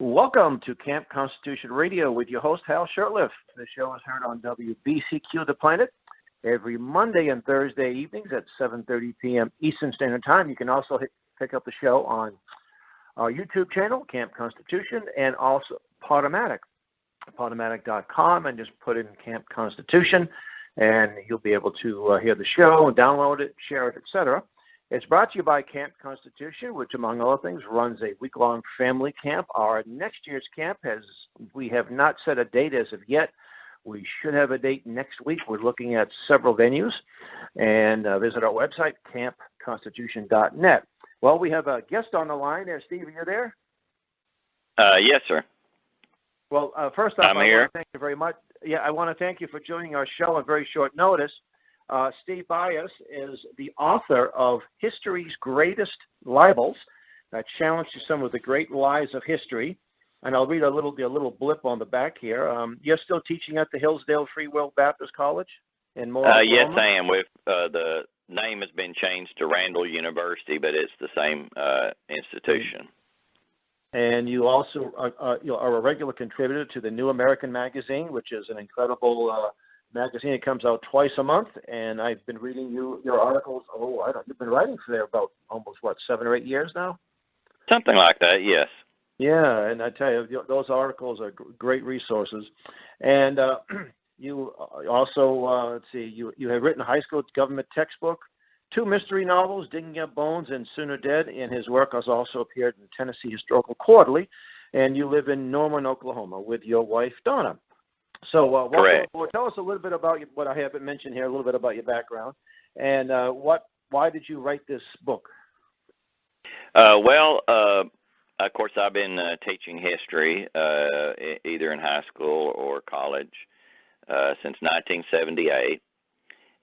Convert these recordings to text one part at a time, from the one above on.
Welcome to Camp Constitution Radio with your host, Hal Shurtleff. The show is heard on WBCQ The Planet every Monday and Thursday evenings at 7:30 p.m. Eastern Standard Time. You can also pick up the show on our YouTube channel, Camp Constitution, and also Podomatic, podomatic.com, and just put in Camp Constitution, and you'll be able to hear the show, download it, share it, etc. It's brought to you by Camp Constitution, which, among other things, runs a week-long family camp. Our next year's camp we have not set a date as of yet. We should have a date next week. We're looking at several venues, and visit our website, campconstitution.net. Well, we have a guest on the line there. Steve, are you there? Yes, sir. Well, first off, I'm here. Want to thank you very much. Yeah, I want to thank you for joining our show on very short notice. Steve Byas is the author of History's Greatest Libels, that challenge to some of the great lies of history. And I'll read a little blip on the back here. You're still teaching at the Hillsdale Free Will Baptist College in Moore? Yes, I am. The name has been changed to Randall University, but it's the same institution. And you also are a regular contributor to the New American magazine, which is an incredible magazine. It comes out twice a month, and I've been reading your articles. You've been writing for there about almost 7 or 8 years now. Something like that, yes. Yeah, and I tell you, those articles are great resources. And you also let's see, you have written a high school government textbook, 2 mystery novels, Digging Up Bones and Sooner Dead, and his work has also appeared in the Tennessee Historical Quarterly. And you live in Norman, Oklahoma, with your wife Donna. So, correct. Tell us a little bit about what I haven't mentioned here, a little bit about your background, and why did you write this book? Of course, I've been teaching history either in high school or college since 1978,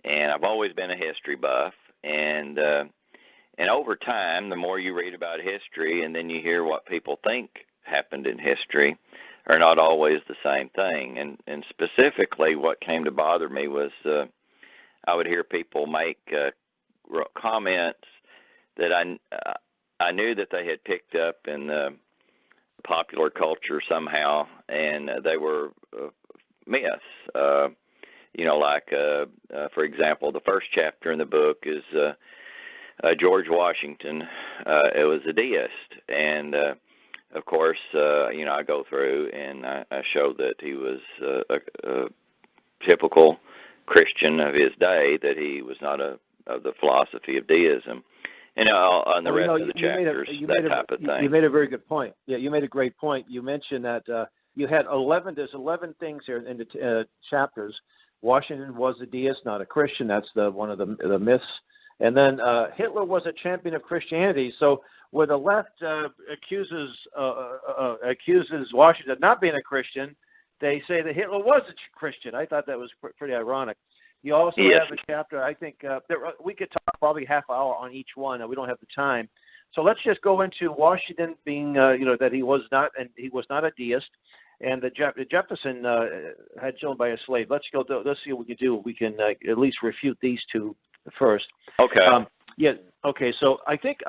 and I've always been a history buff. And over time, the more you read about history, and then you hear what people think happened in history, are not always the same thing. And specifically what came to bother me was I would hear people make comments that I knew that they had picked up in the popular culture somehow, and they were myths. For example, the first chapter in the book is George Washington. It was a deist, and of course, I go through and I show that he was a typical Christian of his day, that he was not of the philosophy of deism. On the rest of the chapters, that type of thing. You made a very good point. Yeah, you made a great point. You mentioned that you had 11 things here in the chapters. Washington was a deist, not a Christian. That's one of the myths. And then Hitler was a champion of Christianity. So where the left accuses Washington of not being a Christian, they say that Hitler was a Christian. I thought that was pretty ironic. You also have a chapter, I think, we could talk probably half hour on each one, and we don't have the time. So let's just go into Washington being, that he was not a deist, and the Jefferson had children by a slave. Let's see what we can do. We can at least refute these two first. Okay. Okay. So I think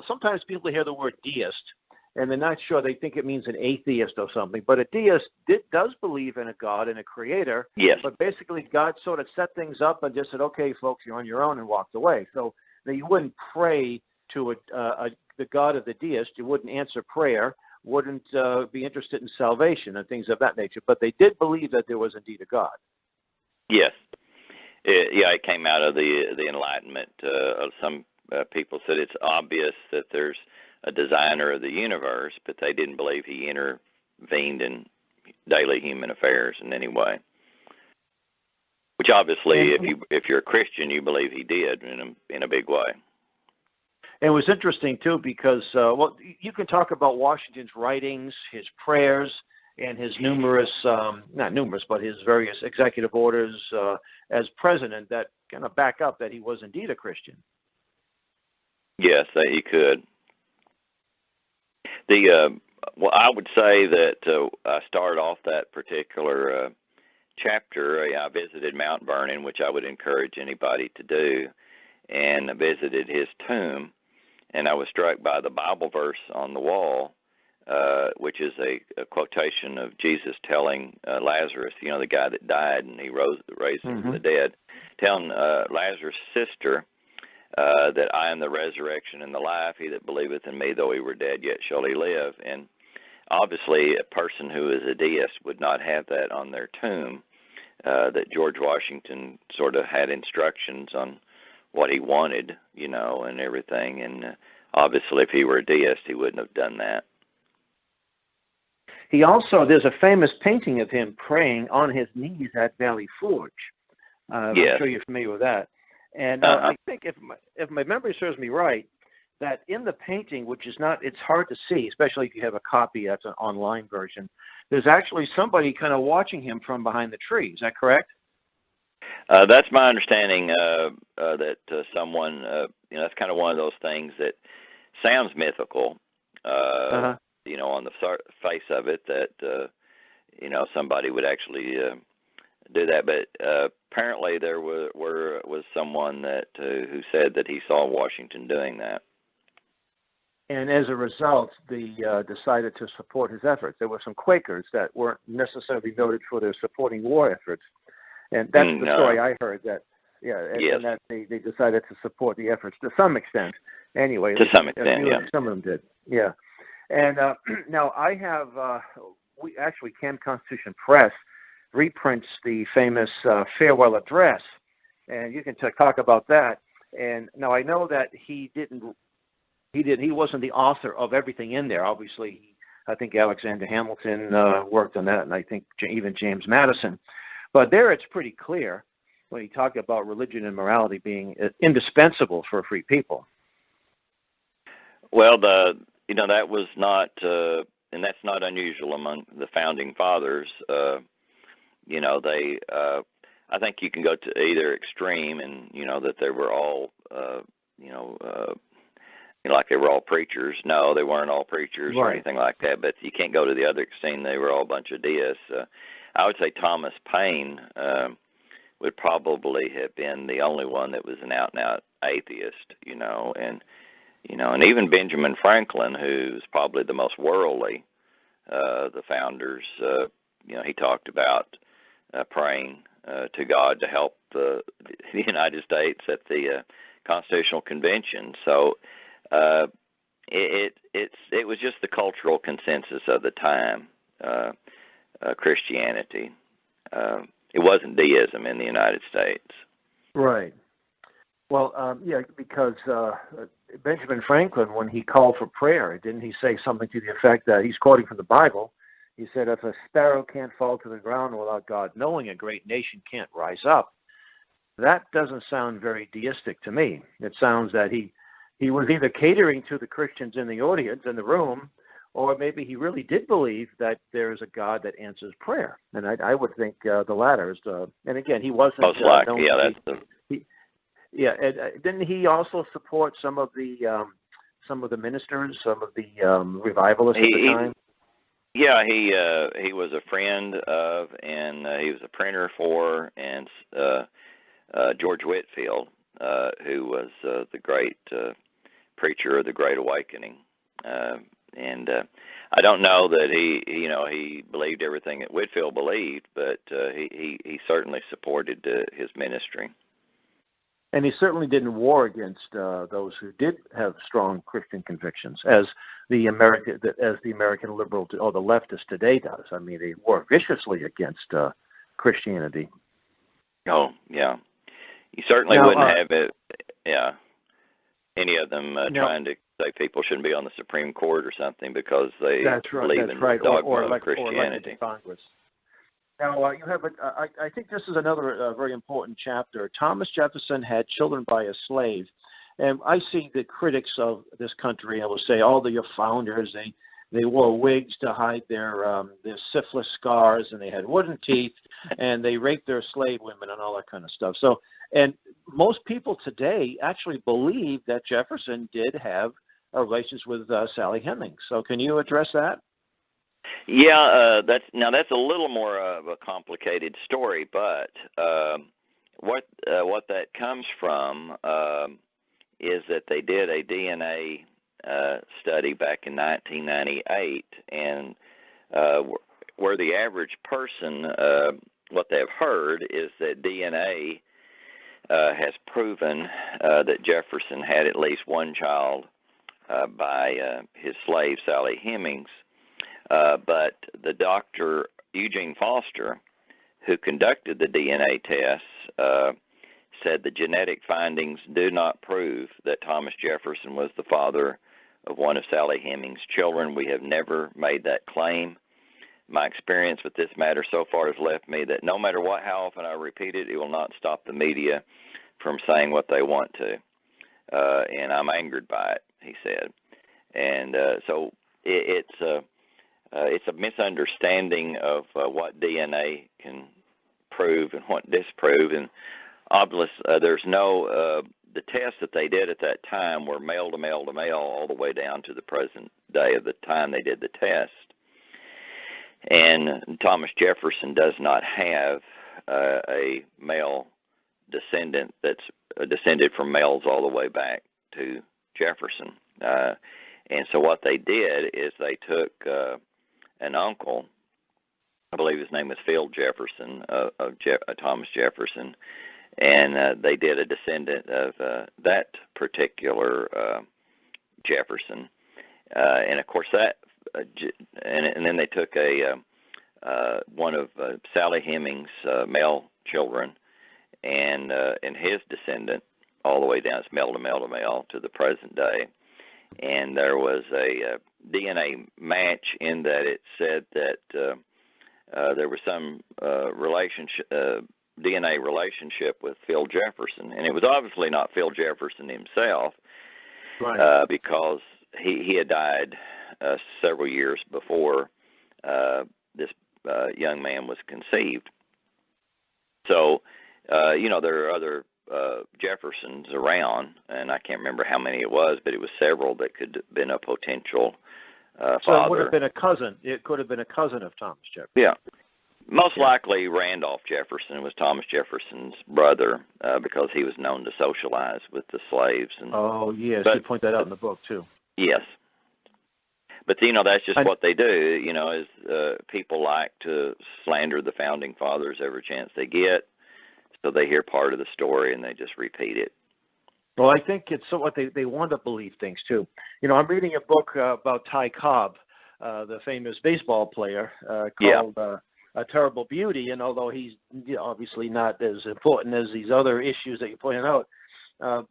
sometimes people hear the word deist, and they're not sure. They think it means an atheist or something. But a deist does believe in a God and a creator. Yes. But basically, God sort of set things up and just said, okay, folks, you're on your own, and walked away. So you wouldn't pray to the God of the deist. You wouldn't answer prayer, wouldn't be interested in salvation and things of that nature. But they did believe that there was indeed a God. Yes. It came out of the Enlightenment. Some people said it's obvious that there's a designer of the universe, but they didn't believe he intervened in daily human affairs in any way. Which obviously, if you're a Christian, you believe he did in a big way. And it was interesting too because you can talk about Washington's writings, his prayers, and his but his various executive orders as president that kind of back up that he was indeed a Christian. Yes, he could. I would say that I started off that particular chapter. I visited Mount Vernon, which I would encourage anybody to do, and I visited his tomb, and I was struck by the Bible verse on the wall which is a quotation of Jesus telling Lazarus, the guy that died and he raised him from the dead, telling Lazarus' sister that I am the resurrection and the life. He that believeth in me, though he were dead, yet shall he live. And obviously a person who is a deist would not have that on their tomb, that George Washington sort of had instructions on what he wanted, and everything. And obviously if he were a deist, he wouldn't have done that. He also, there's a famous painting of him praying on his knees at Valley Forge. Yes. I'm sure you're familiar with that. And I think if my memory serves me right, that in the painting, which is not, it's hard to see, especially if you have a copy that's an online version, there's actually somebody kind of watching him from behind the tree. Is that correct? That's my understanding, that someone, that's kind of one of those things that sounds mythical, on the face of it, that, somebody would actually do that. But apparently there was someone that who said that he saw Washington doing that. And as a result, they decided to support his efforts. There were some Quakers that weren't necessarily noted for their supporting war efforts. And that's the story I heard, that, and that they decided to support the efforts to some extent. Anyway. To some extent, Some of them did, yeah. And now I have, we actually, Camp Constitution Press reprints the famous farewell address, and you can talk about that. And now I know that he wasn't the author of everything in there. Obviously, I think Alexander Hamilton worked on that, and I think even James Madison. But there it's pretty clear when he talked about religion and morality being indispensable for free people. Well, that was not, and that's not unusual among the founding fathers. They, I think you can go to either extreme, and that they were all, like they were all preachers. No, they weren't all preachers or anything like that. But you can't go to the other extreme. They were all a bunch of deists. I would say Thomas Paine would probably have been the only one that was an out-and-out atheist. And even Benjamin Franklin, who's probably the most worldly, the founders, he talked about praying to God to help the United States at the Constitutional Convention. So it was just the cultural consensus of the time, Christianity. It wasn't deism in the United States. Right. Well, because Benjamin Franklin, when he called for prayer, didn't he say something to the effect that, he's quoting from the Bible, he said, if a sparrow can't fall to the ground without God knowing, a great nation can't rise up. That doesn't sound very deistic to me. It sounds that he was either catering to the Christians in the audience, in the room, or maybe he really did believe that there is a God that answers prayer. And I would think the latter is and again, he wasn't... Most likely, didn't he also support some of the ministers, some of the revivalists at the time? Yeah, he was a friend of, and he was a printer for, and George Whitefield, who was the great preacher of the Great Awakening. And I don't know that he believed everything that Whitefield believed, but he certainly supported his ministry. And he certainly didn't war against those who did have strong Christian convictions, as the American liberal or the leftist today does. I mean, they war viciously against Christianity. Oh, yeah. You certainly wouldn't have it. Yeah, any of them trying to say people shouldn't be on the Supreme Court or something because they believe in the dogma of Christianity. Or Congress. Now, you have I think this is another very important chapter. Thomas Jefferson had children by a slave. And I see the critics of this country, I will say, all your founders, they wore wigs to hide their syphilis scars, and they had wooden teeth, and they raped their slave women and all that kind of stuff. So, and most people today actually believe that Jefferson did have relations with Sally Hemings. So can you address that? Yeah, that's a little more of a complicated story, but what that comes from is that they did a DNA study back in 1998, and where the average person, what they've heard is that DNA has proven that Jefferson had at least one child by his slave, Sally Hemings. But the Dr. Eugene Foster, who conducted the DNA tests, said the genetic findings do not prove that Thomas Jefferson was the father of one of Sally Hemings' children. We have never made that claim. My experience with this matter so far has left me that no matter how often I repeat it, it will not stop the media from saying what they want to. And I'm angered by it, he said. And so it's a misunderstanding of what DNA can prove and what disprove. And obviously, there's no the tests that they did at that time were male to male to male all the way down to the present day of the time they did the test. And Thomas Jefferson does not have a male descendant that's descended from males all the way back to Jefferson. And so what they did is they took an uncle, I believe his name was Phil Jefferson, of Thomas Jefferson, and they did a descendant of that particular Jefferson. And of course that, and then they took one of Sally Hemings' male children, and his descendant all the way down, it's male to male to male to the present day. And there was a DNA match in that it said that there was some DNA relationship with Phil Jefferson, and it was obviously not Phil Jefferson himself, right. Because he had died several years before this young man was conceived. So, there are other Jeffersons around, and I can't remember how many it was, but it was several that could have been a potential father. So it would have been a cousin. It could have been a cousin of Thomas Jefferson. Yeah. Most likely Randolph Jefferson was Thomas Jefferson's brother because he was known to socialize with the slaves. And, yes, you point that out in the book, too. Yes. But, that's just what they do, is people like to slander the Founding Fathers every chance they get. So they hear part of the story and they just repeat it. Well, I think it's what they want to believe things, too. I'm reading a book about Ty Cobb, the famous baseball player, called A Terrible Beauty. And although he's obviously not as important as these other issues that you pointed out,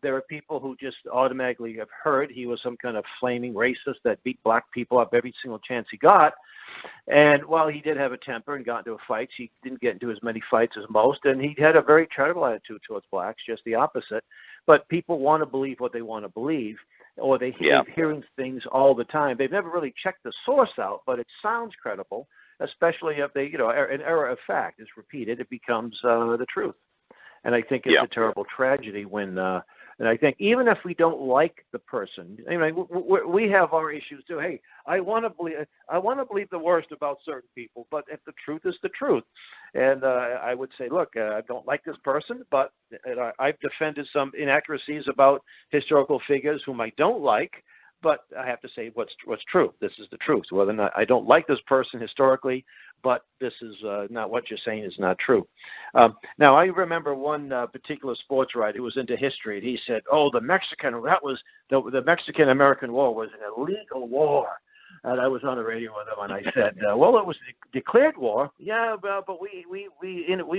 there are people who just automatically have heard he was some kind of flaming racist that beat black people up every single chance he got. And while he did have a temper and got into fights, he didn't get into as many fights as most, and he had a very charitable attitude towards blacks, just the opposite. But people want to believe what they want to believe, or they hear hearing things all the time. They've never really checked the source out, but it sounds credible, especially if they, an error of fact is repeated, it becomes the truth. And I think it's a terrible tragedy when, and I think even if we don't like the person, we have our issues too. Hey, I want to believe the worst about certain people, but if the truth is the truth, and I would say, look, I don't like this person, but I've defended some inaccuracies about historical figures whom I don't like. But I have to say what's true. This is the truth. Whether or not I don't like this person historically, but this is not what you're saying is not true. Now, I remember one particular sports writer who was into history, and he said, the Mexican-American War was an illegal war. And I was on the radio with him, and I said, it was a declared war. Yeah, but we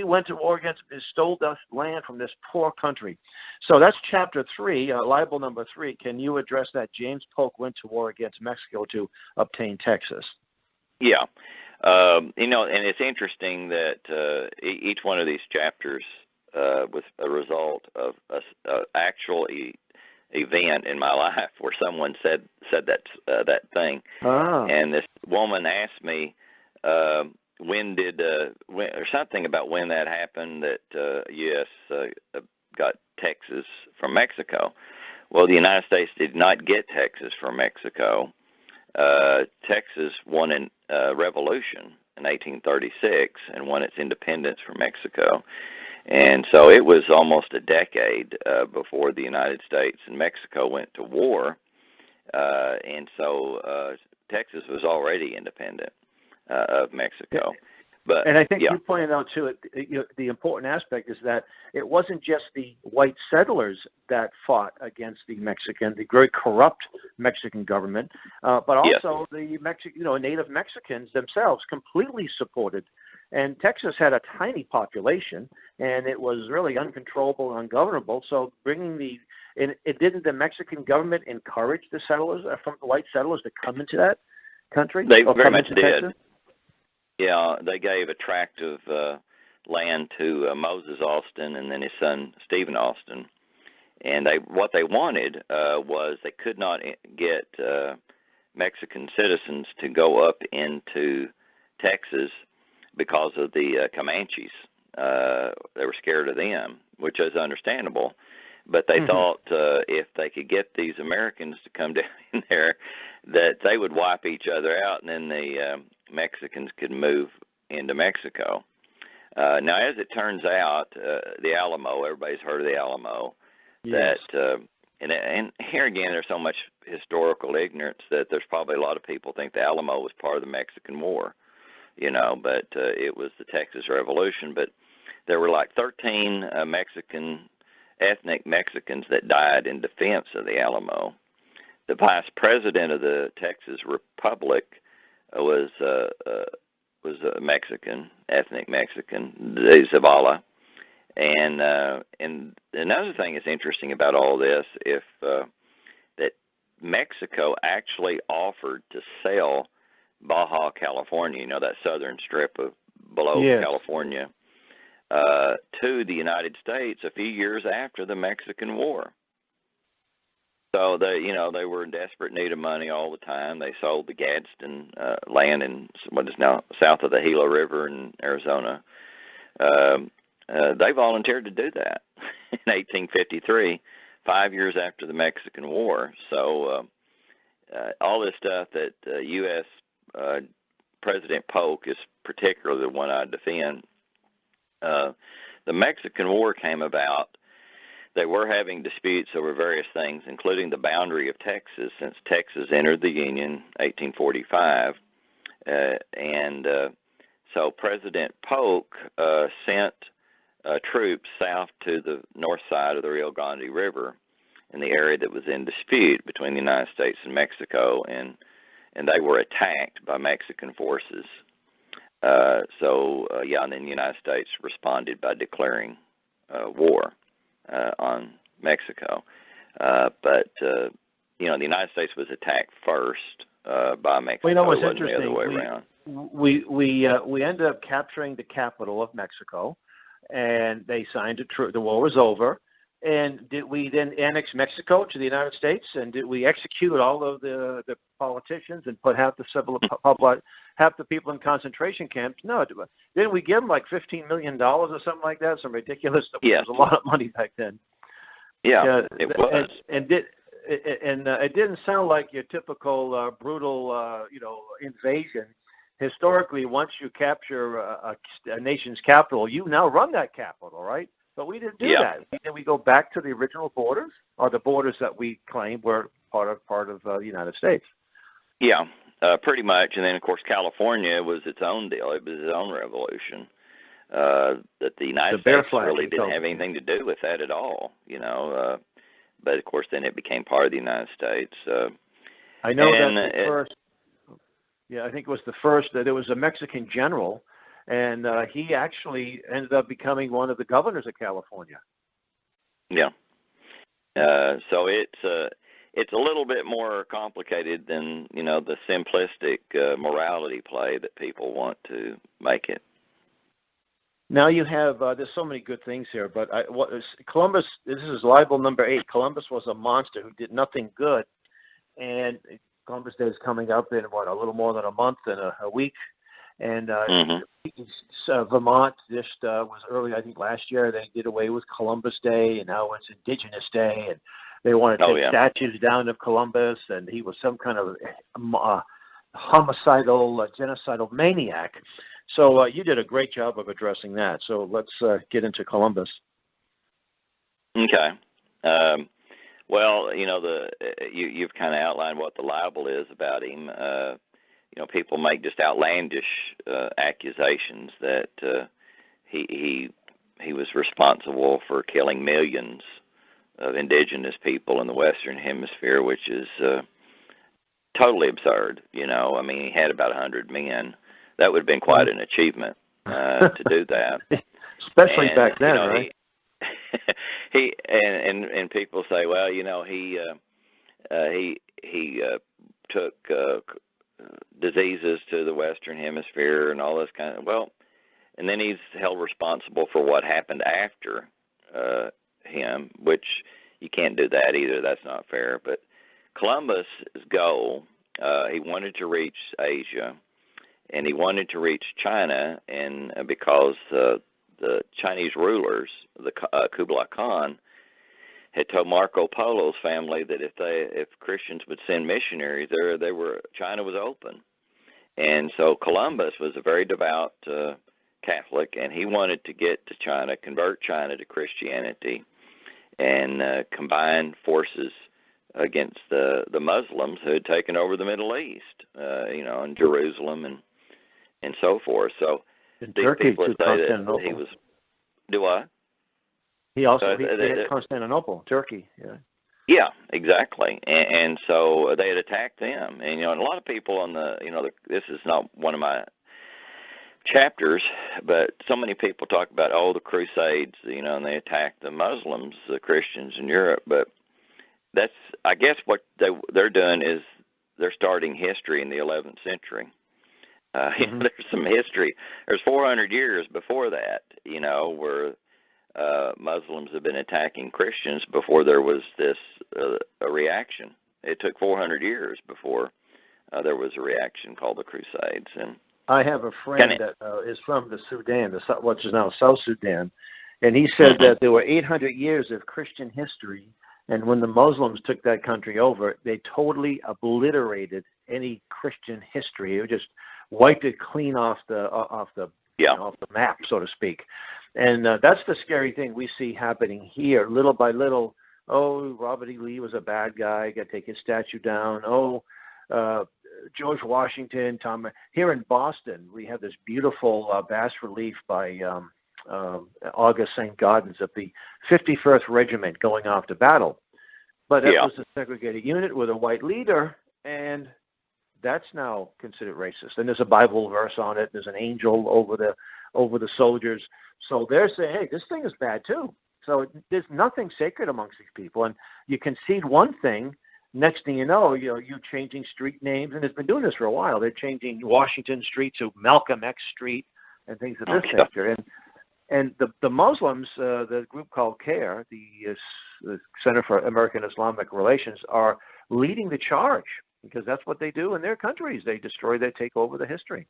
went to war against, stole this land from this poor country. So that's chapter 3, libel number 3. Can you address that? James Polk went to war against Mexico to obtain Texas. Yeah. And it's interesting that each one of these chapters was a result of an actual event in my life where someone said that thing. And this woman asked me when or something about when that happened, that U.S. got Texas from Mexico. Well, the United States did not get Texas from Mexico. Texas won a revolution in 1836 and won its independence from Mexico. And so it was almost a decade before the United States and Mexico went to war. And so Texas was already independent of Mexico. But, and I think you pointed out, too, the important aspect is that it wasn't just the white settlers that fought against the very corrupt Mexican government, but also the native Mexicans themselves completely supported. And Texas had a tiny population, and it was really uncontrollable and ungovernable. So didn't the Mexican government encourage the settlers, from the white settlers, to come into that country? They very much did. Texas? Yeah, they gave a tract of land to Moses Austin and then his son Stephen Austin, and what they wanted was they could not get Mexican citizens to go up into Texas because of the Comanches. They were scared of them, which is understandable. But they thought if they could get these Americans to come down in there, that they would wipe each other out, and then the Mexicans could move into Mexico. Now, as it turns out, the Alamo, everybody's heard of the Alamo. Yes. And here again, there's so much historical ignorance that there's probably a lot of people think the Alamo was part of the Mexican War, but it was the Texas Revolution. But there were like 13 ethnic Mexicans that died in defense of the Alamo. The vice president of the Texas Republic was a Mexican, ethnic Mexican, Zavala. And another thing that's interesting about all this, that Mexico actually offered to sell Baja California, that southern strip of below California, to the United States a few years after the Mexican War. So they were in desperate need of money all the time. They sold the Gadsden land in what is now south of the Gila River in Arizona. They volunteered to do that in 1853, 5 years after the Mexican War. So all this stuff that U.S. President Polk is particularly the one I defend. The Mexican War came about. They were having disputes over various things, including the boundary of Texas, since Texas entered the Union in 1845. So President Polk sent troops south to the north side of the Rio Grande River in the area that was in dispute between the United States and Mexico, and they were attacked by Mexican forces. And then the United States responded by declaring war on Mexico. But the United States was attacked first by Mexico. Well, what's it wasn't interesting, the other way around. We ended up capturing the capital of Mexico, and they signed the war was over. And did we then annex Mexico to the United States? And did we execute all of the politicians and put half the people in concentration camps? No. Didn't we give them like $15 million or something like that? Some ridiculous stuff. Yes. It was a lot of money back then. Yeah, it was. And it didn't sound like your typical brutal, invasion. Historically, once you capture a nation's capital, you now run that capital, right? But we didn't do that. Did we go back to the original borders, or the borders that we claimed were part of the United States? Yeah, pretty much. And then, of course, California was its own deal. It was its own revolution. That the United States really didn't have anything to do with that at all, But, of course, then it became part of the United States. I know that the first. Yeah, I think it was the first. There was a Mexican general. And he actually ended up becoming one of the governors of California. Yeah. So it's a little bit more complicated than the simplistic morality play that people want to make it. Now you have there's so many good things here, but Columbus? This is libel number 8. Columbus was a monster who did nothing good, and Columbus Day is coming up in a little more than a month and a week. And Vermont just was early, I think, last year. They did away with Columbus Day, and now it's Indigenous Day, and they want to take statues down of Columbus, and he was some kind of homicidal, genocidal maniac. So you did a great job of addressing that. So let's get into Columbus. Okay. Well, you've kind of outlined what the libel is about him. People make just outlandish accusations that he was responsible for killing millions of indigenous people in the Western Hemisphere, which is totally absurd. He had about 100 men. That would have been quite an achievement to do that. Especially back then, right? And people say, well, he took diseases to the Western Hemisphere and all this kind of, and then he's held responsible for what happened after him, which you can't do that either. That's not fair. But Columbus' goal, he wanted to reach Asia, and he wanted to reach China, and because the Chinese rulers, the Kublai Khan, had told Marco Polo's family that if Christians would send missionaries there, China was open. And so Columbus was a very devout Catholic, and he wanted to get to China, convert China to Christianity, and combine forces against the Muslims who had taken over the Middle East, in Jerusalem and so forth. So in these Turkey, people say that he was. Do I? He also hit Constantinople, Turkey. Yeah. Yeah, exactly. And so they had attacked them. And and a lot of people on this is not one of my chapters, but so many people talk about the Crusades, and they attacked the Muslims, the Christians in Europe. But that's, I guess, what they're doing is they're starting history in the 11th century. There's some history. There's 400 years before that, where Muslims have been attacking Christians before there was this a reaction. It took 400 years before there was a reaction called the Crusades. And I have a friend that is from the Sudan, which is now South Sudan, and he said that there were 800 years of Christian history, and when the Muslims took that country over, they totally obliterated any Christian history. It just wiped it clean off the map, so to speak. And that's the scary thing we see happening here, little by little. Robert E. Lee was a bad guy, got to take his statue down. George Washington, Tom. Here in Boston, we have this beautiful bas relief by August St. Gaudens of the 51st Regiment going off to battle. But that was a segregated unit with a white leader, and that's now considered racist. And there's a Bible verse on it. There's an angel over the soldiers. So they're saying, hey, this thing is bad too. So there's nothing sacred amongst these people. And you concede one thing, next thing you know, you changing street names, and it's been doing this for a while. They're changing Washington Street to Malcolm X Street and things of this nature. And the Muslims, the group called CARE, the Center for American Islamic Relations, are leading the charge because that's what they do in their countries. They destroy, they take over the history.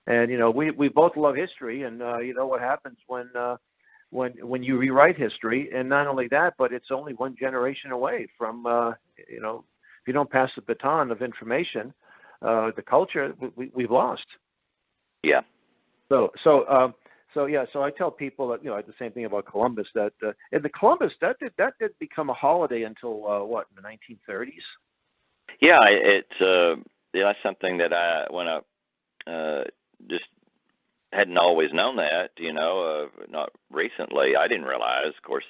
And we both love history, and you know what happens when you rewrite history. And not only that, but it's only one generation away from if you don't pass the baton of information, the culture we've lost. Yeah. So I tell people that the same thing about Columbus, that in the Columbus that did become a holiday until in the 1930s. Yeah, it's something that when I just hadn't always known that, not recently. I didn't realize, of course,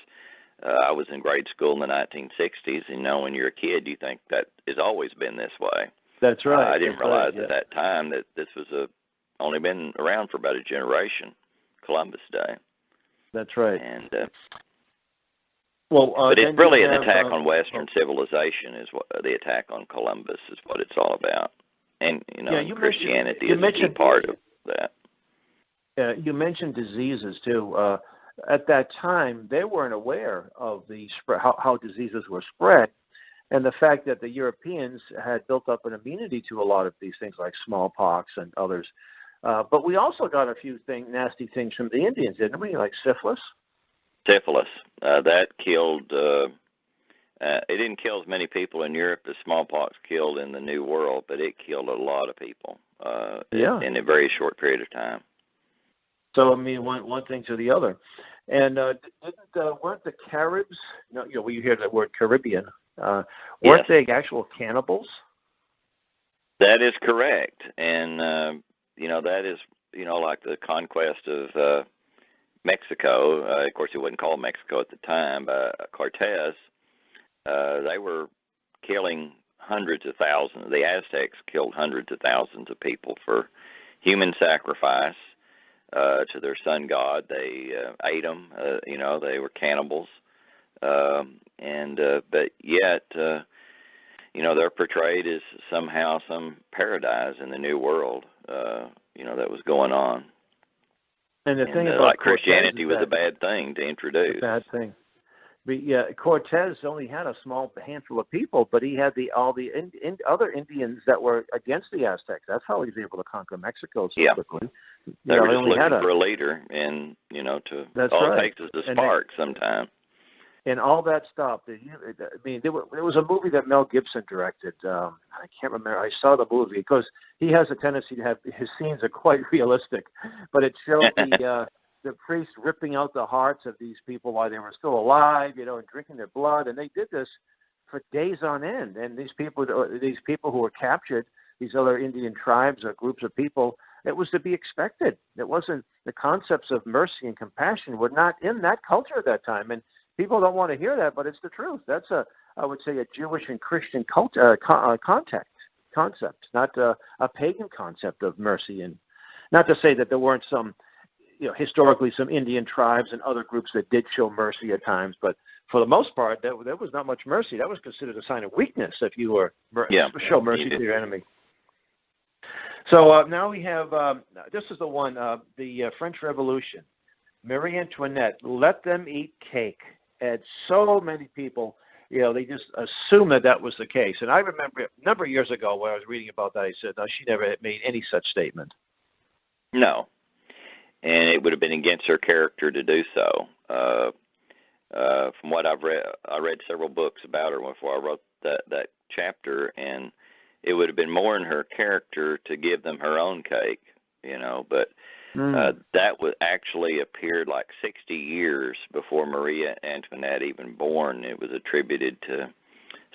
I was in grade school in the 1960s, and when you're a kid, you think that it's always been this way. That's right. I didn't realize at that time that this was only been around for about a generation, Columbus Day. That's right. And but it's really an attack on Western civilization. Is what the attack on Columbus is what it's all about, and Christianity is a key part of that. You mentioned diseases too. At that time, they weren't aware of the spread, how diseases were spread, and the fact that the Europeans had built up an immunity to a lot of these things like smallpox and others. But we also got a few nasty things from the Indians, didn't we? Like syphilis. Syphilis that killed. It didn't kill as many people in Europe as smallpox killed in the New World, but it killed a lot of people in a very short period of time. So I mean, one thing to the other, and weren't the Caribs? We hear the word Caribbean. Weren't they actual cannibals? That is correct, and that is like the conquest of Mexico. Of course, it wasn't called Mexico at the time. Cortez. They were killing hundreds of thousands. The Aztecs killed hundreds of thousands of people for human sacrifice to their sun god. They ate them. They were cannibals. But yet, they're portrayed as somehow some paradise in the New World, that was going on. And the thing about like Christianity was a bad thing to introduce. A bad thing. But yeah, Cortez only had a small handful of people, but he had all the other Indians that were against the Aztecs. That's how he was able to conquer Mexico so quickly. They were just looking for a leader, and it takes is a spark sometime. And all that stuff. There was a movie that Mel Gibson directed. I can't remember. I saw the movie because he has a tendency to have his scenes are quite realistic, but it showed the priests ripping out the hearts of these people while they were still alive, and drinking their blood. And they did this for days on end. And these people who were captured, these other Indian tribes or groups of people, it was to be expected. It wasn't the concepts of mercy and compassion were not in that culture at that time. And people don't want to hear that, but it's the truth. That's I would say, a Jewish and Christian concept, not a pagan concept of mercy. And not to say that there weren't some, historically some Indian tribes and other groups that did show mercy at times, but for the most part, there was not much mercy. That was considered a sign of weakness if you were show mercy to your enemy. So now we have, this is the one, the French Revolution. Marie Antoinette, let them eat cake. And so many people, they just assume that was the case. And I remember a number of years ago when I was reading about that, I said, no, she never made any such statement. No. And it would have been against her character to do so. From what I've read, I read several books about her before I wrote that chapter, and it would have been more in her character to give them her own cake, but that was actually appeared like 60 years before Maria Antoinette even born. It was attributed to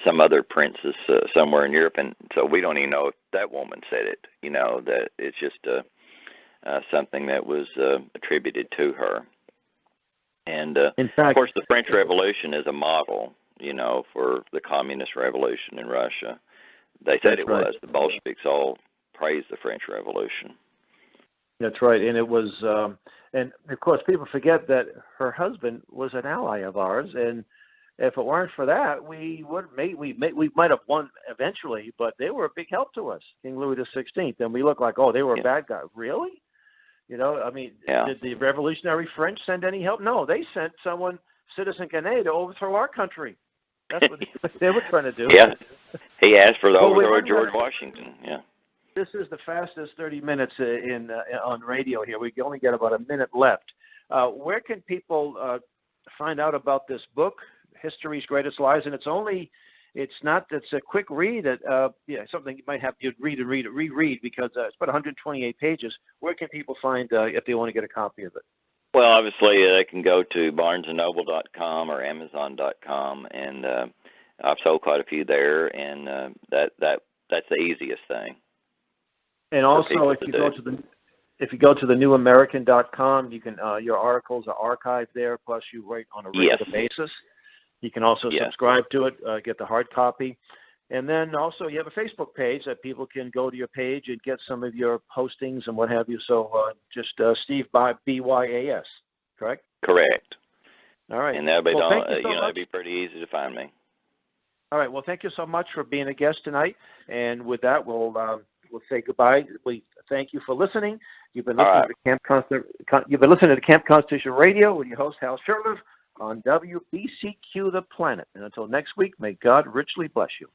some other princess somewhere in Europe, and so we don't even know if that woman said it, that it's just something that was attributed to her. And, in fact, of course, the French Revolution is a model, for the Communist Revolution in Russia. They said it was. The Bolsheviks all praised the French Revolution. That's right, and it was, and of course, people forget that her husband was an ally of ours, and if it weren't for that, we might have won eventually, but they were a big help to us, King Louis XVI, and we look like, they were a bad guy. Really? Did the revolutionary French send any help? No, they sent Citizen Canet, to overthrow our country. That's what they were trying to do. Yeah, he asked for the overthrow of George Washington. Yeah. This is the fastest 30 minutes on radio here. We only got about a minute left. Where can people find out about this book, History's Greatest Lies? And it's a quick read. Something you might have to reread because it's about 128 pages. Where can people find if they want to get a copy of it? Well, obviously, they can go to barnesandnoble.com or amazon.com, and I've sold quite a few there, and that's the easiest thing. And also, if you go to the newamerican.com, you can your articles are archived there. Plus, you write on a regular basis. You can also subscribe to it, get the hard copy, and then also you have a Facebook page that people can go to your page and get some of your postings and what have you. So just Steve Byas, correct? Correct. All right. And that'd be pretty easy to find me. All right. Well, thank you so much for being a guest tonight. And with that, we'll say goodbye. We thank you for listening. You've been listening to Camp Constitution Radio with your host, Hal Shurtleff, on WBCQ The Planet. And until next week, may God richly bless you.